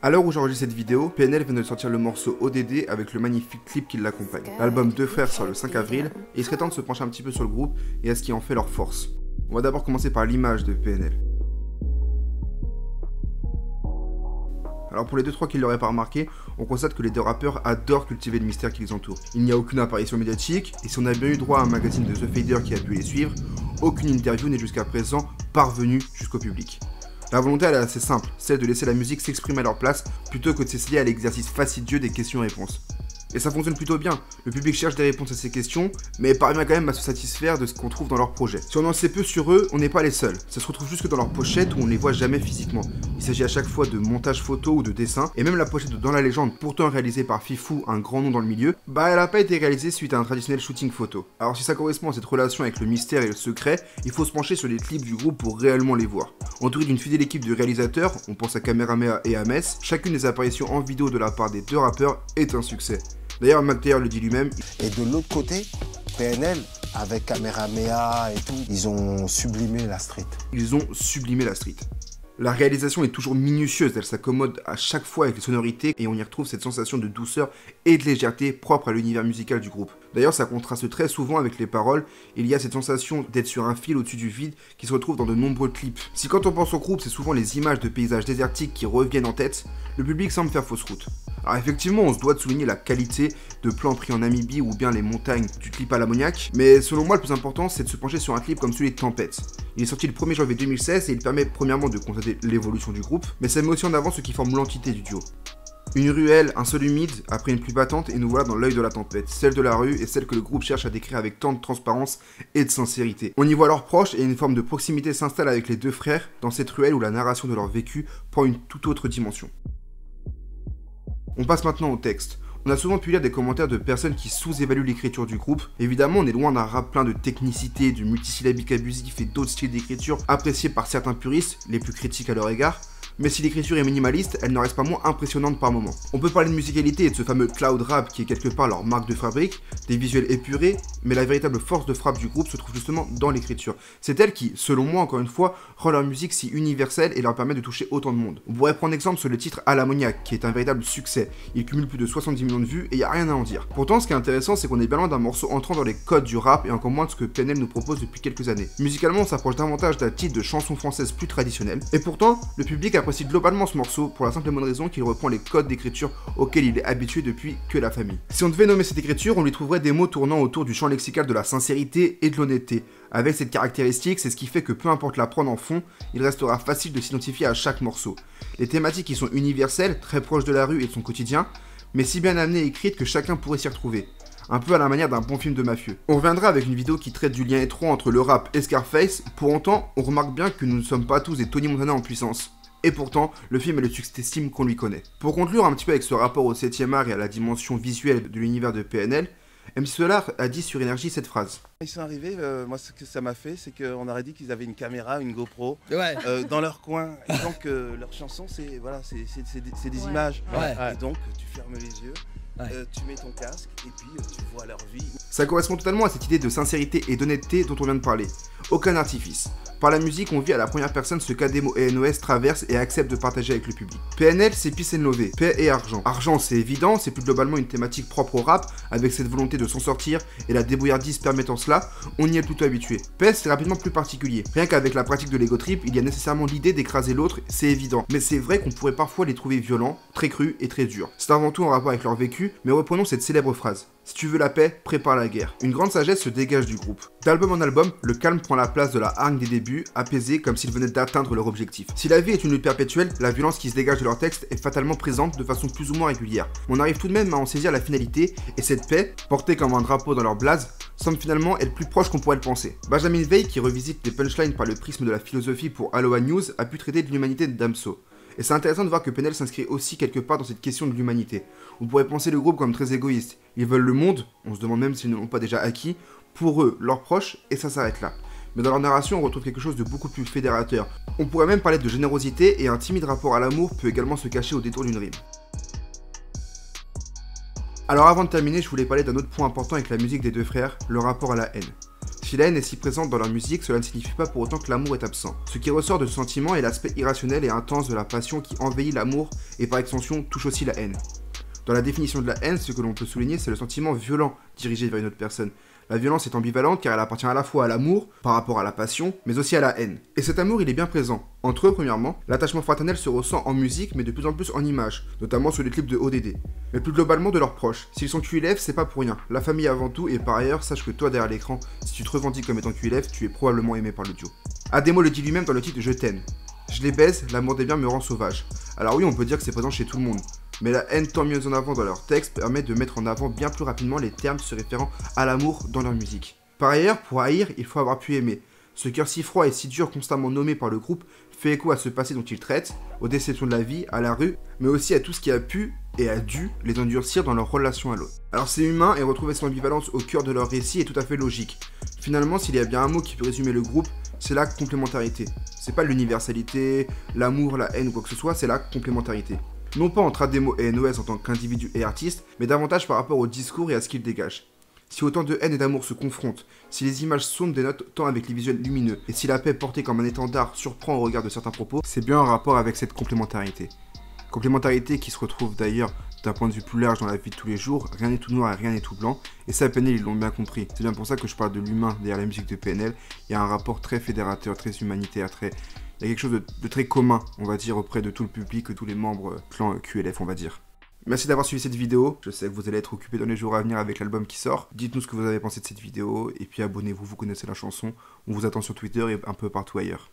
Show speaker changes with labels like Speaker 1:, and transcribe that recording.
Speaker 1: À l'heure où j'enregistre cette vidéo, PNL vient de sortir le morceau ODD avec le magnifique clip qui l'accompagne. L'album Deux Frères sort le 5 avril et il serait temps de se pencher un petit peu sur le groupe et à ce qui en fait leur force. On va d'abord commencer par l'image de PNL. Alors pour les 2-3 qui ne l'auraient pas remarqué, on constate que les deux rappeurs adorent cultiver le mystère qui les entoure. Il n'y a aucune apparition médiatique, et si on a bien eu droit à un magazine de The Fader qui a pu les suivre, aucune interview n'est jusqu'à présent parvenue jusqu'au public. La volonté elle est assez simple, celle de laisser la musique s'exprimer à leur place plutôt que de s'essayer à l'exercice fastidieux des questions-réponses. Et ça fonctionne plutôt bien, le public cherche des réponses à ces questions, mais parvient quand même à se satisfaire de ce qu'on trouve dans leur projet. Si on en sait peu sur eux, on n'est pas les seuls, ça se retrouve jusque dans leur pochette où on ne les voit jamais physiquement. Il s'agit à chaque fois de montage photo ou de dessin, et même la pochette de Dans la légende, pourtant réalisée par Fifou, un grand nom dans le milieu, elle n'a pas été réalisée suite à un traditionnel shooting photo. Alors si ça correspond à cette relation avec le mystère et le secret, il faut se pencher sur les clips du groupe pour réellement les voir. Entouré d'une fidèle équipe de réalisateurs, on pense à Kameramea et Ames, chacune des apparitions en vidéo de la part des deux rappeurs est un succès. D'ailleurs, McTayer le dit lui-même.
Speaker 2: Et de l'autre côté, PNL, avec Kameramea et tout, ils ont sublimé la street. La réalisation est toujours minutieuse, elle s'accommode à chaque fois avec les sonorités et on y retrouve cette sensation de douceur et de légèreté propre à l'univers musical du groupe. D'ailleurs, ça contraste très souvent avec les paroles, il y a cette sensation d'être sur un fil au-dessus du vide qui se retrouve dans de nombreux clips. Si quand on pense au groupe, c'est souvent les images de paysages désertiques qui reviennent en tête, le public semble faire fausse route. Alors effectivement, on se doit de souligner la qualité de plans pris en Namibie ou bien les montagnes du clip à l'ammoniac, mais selon moi le plus important c'est de se pencher sur un clip comme celui de Tempête. Il est sorti le 1er janvier 2016 et il permet premièrement de constater l'évolution du groupe, mais ça met aussi en avant ce qui forme l'entité du duo. Une ruelle, un sol humide, après une pluie battante, et nous voilà dans l'œil de la tempête, celle de la rue et celle que le groupe cherche à décrire avec tant de transparence et de sincérité. On y voit leurs proches et une forme de proximité s'installe avec les deux frères dans cette ruelle où la narration de leur vécu prend une toute autre dimension. On passe maintenant au texte. On a souvent pu lire des commentaires de personnes qui sous-évaluent l'écriture du groupe. Évidemment, on est loin d'un rap plein de technicité, du multisyllabique abusif et d'autres styles d'écriture appréciés par certains puristes, les plus critiques à leur égard. Mais si l'écriture est minimaliste, elle n'en reste pas moins impressionnante par moments. On peut parler de musicalité et de ce fameux cloud rap qui est quelque part leur marque de fabrique, des visuels épurés, mais la véritable force de frappe du groupe se trouve justement dans l'écriture. C'est elle qui, selon moi encore une fois, rend leur musique si universelle et leur permet de toucher autant de monde. On pourrait prendre exemple sur le titre À l'ammoniac, qui est un véritable succès. Il cumule plus de 70 millions de vues et y a rien à en dire. Pourtant, ce qui est intéressant, c'est qu'on est bien loin d'un morceau entrant dans les codes du rap et encore moins de ce que PNL nous propose depuis quelques années. Musicalement, on s'approche davantage d'un titre de chanson française plus traditionnelle, et pourtant, le public apprécie globalement ce morceau pour la simple et bonne raison qu'il reprend les codes d'écriture auxquels il est habitué depuis que la famille. Si on devait nommer cette écriture, on lui trouverait des mots tournant autour du champ lexical de la sincérité et de l'honnêteté. Avec cette caractéristique, c'est ce qui fait que peu importe la prod en fond, il restera facile de s'identifier à chaque morceau. Les thématiques y sont universelles, très proches de la rue et de son quotidien, mais si bien amenées et écrites que chacun pourrait s'y retrouver. Un peu à la manière d'un bon film de mafieux. On reviendra avec une vidéo qui traite du lien étroit entre le rap et Scarface, pour autant, on remarque bien que nous ne sommes pas tous des Tony Montana en puissance. Et pourtant, le film est le succès estime qu'on lui connaît. Pour conclure un petit peu avec ce rapport au 7ème art et à la dimension visuelle de l'univers de PNL, MC Solar a dit sur Énergie cette phrase.
Speaker 3: Ils sont arrivés, moi ce que ça m'a fait, c'est qu'on aurait dit qu'ils avaient une caméra, une GoPro,
Speaker 4: Ouais.
Speaker 3: dans leur coin. Et donc leur chanson, c'est voilà, c'est des images.
Speaker 4: Ouais.
Speaker 3: Et donc tu fermes les yeux, tu mets ton casque et puis tu vois leur vie.
Speaker 1: Ça correspond totalement à cette idée de sincérité et d'honnêteté dont on vient de parler. Aucun artifice. Par la musique, on vit à la première personne ce qu'Ademo et NOS traversent et acceptent de partager avec le public. PNL, c'est Peace and Love, paix et argent. Argent, c'est évident, c'est plus globalement une thématique propre au rap, avec cette volonté de s'en sortir et la débrouillardise permettant cela, on y est plutôt habitué. Paix, c'est rapidement plus particulier. Rien qu'avec la pratique de l'ego trip, il y a nécessairement l'idée d'écraser l'autre, c'est évident. Mais c'est vrai qu'on pourrait parfois les trouver violents, très crus et très durs. C'est avant tout en rapport avec leur vécu, mais reprenons cette célèbre phrase. Si tu veux la paix, prépare la guerre. Une grande sagesse se dégage du groupe. D'album en album, le calme prend la place de la hargne des débuts, apaisé comme s'ils venaient d'atteindre leur objectif. Si la vie est une lutte perpétuelle, la violence qui se dégage de leur texte est fatalement présente de façon plus ou moins régulière. On arrive tout de même à en saisir la finalité, et cette paix, portée comme un drapeau dans leur blase, semble finalement être plus proche qu'on pourrait le penser. Benjamin Veil, qui revisite les punchlines par le prisme de la philosophie pour Aloha News, a pu traiter de l'humanité de Damso. Et c'est intéressant de voir que PNL s'inscrit aussi quelque part dans cette question de l'humanité. On pourrait penser le groupe comme très égoïste. Ils veulent le monde, on se demande même s'ils ne l'ont pas déjà acquis, pour eux, leurs proches, et ça s'arrête là. Mais dans leur narration, on retrouve quelque chose de beaucoup plus fédérateur. On pourrait même parler de générosité, et un timide rapport à l'amour peut également se cacher au détour d'une rime. Alors avant de terminer, je voulais parler d'un autre point important avec la musique des deux frères, le rapport à la haine.
Speaker 2: Si la haine est si présente dans leur musique, cela ne signifie pas pour autant que l'amour est absent. Ce qui ressort de ce sentiment est l'aspect irrationnel et intense de la passion qui envahit l'amour et par extension touche aussi la haine. Dans la définition de la haine, ce que l'on peut souligner, c'est le sentiment violent dirigé vers une autre personne. La violence est ambivalente car elle appartient à la fois à l'amour, par rapport à la passion, mais aussi à la haine. Et cet amour, il est bien présent. Entre eux, premièrement, l'attachement fraternel se ressent en musique, mais de plus en plus en images, notamment sur les clips de ODD. Mais plus globalement de leurs proches. S'ils sont QLF, c'est pas pour rien. La famille avant tout, et par ailleurs, sache que toi derrière l'écran, si tu te revendiques comme étant QLF, tu es probablement aimé par le duo. Ademo le dit lui-même dans le titre Je t'aime. Je les baise, l'amour des biens me rend sauvage. Alors oui, on peut dire que c'est présent chez tout le monde. Mais la haine tant mise en avant dans leurs textes permet de mettre en avant bien plus rapidement les termes se référant à l'amour dans leur musique. Par ailleurs, pour haïr, il faut avoir pu aimer. Ce cœur si froid et si dur constamment nommé par le groupe fait écho à ce passé dont ils traitent, aux déceptions de la vie, à la rue, mais aussi à tout ce qui a pu et a dû les endurcir dans leur relation à l'autre. Alors c'est humain et retrouver cette ambivalence au cœur de leur récit est tout à fait logique. Finalement, s'il y a bien un mot qui peut résumer le groupe, c'est la complémentarité. C'est pas l'universalité, l'amour, la haine ou quoi que ce soit, c'est la complémentarité. Non pas entre Ademo et NOS en tant qu'individu et artiste, mais davantage par rapport au discours et à ce qu'ils dégagent. Si autant de haine et d'amour se confrontent, si les images sombres dénotent tant avec les visuels lumineux, et si la paix portée comme un étendard surprend au regard de certains propos, c'est bien en rapport avec cette complémentarité. Complémentarité qui se retrouve d'ailleurs d'un point de vue plus large dans la vie de tous les jours, rien n'est tout noir et rien n'est tout blanc, et ça PNL ils l'ont bien compris. C'est bien pour ça que je parle de l'humain derrière la musique de PNL, il y a un rapport très fédérateur, très humanitaire, il y a quelque chose de très commun, on va dire, auprès de tout le public, tous les membres clan QLF, on va dire. Merci d'avoir suivi cette vidéo, je sais que vous allez être occupés dans les jours à venir avec l'album qui sort. Dites-nous ce que vous avez pensé de cette vidéo, et puis abonnez-vous, vous connaissez la chanson. On vous attend sur Twitter et un peu partout ailleurs.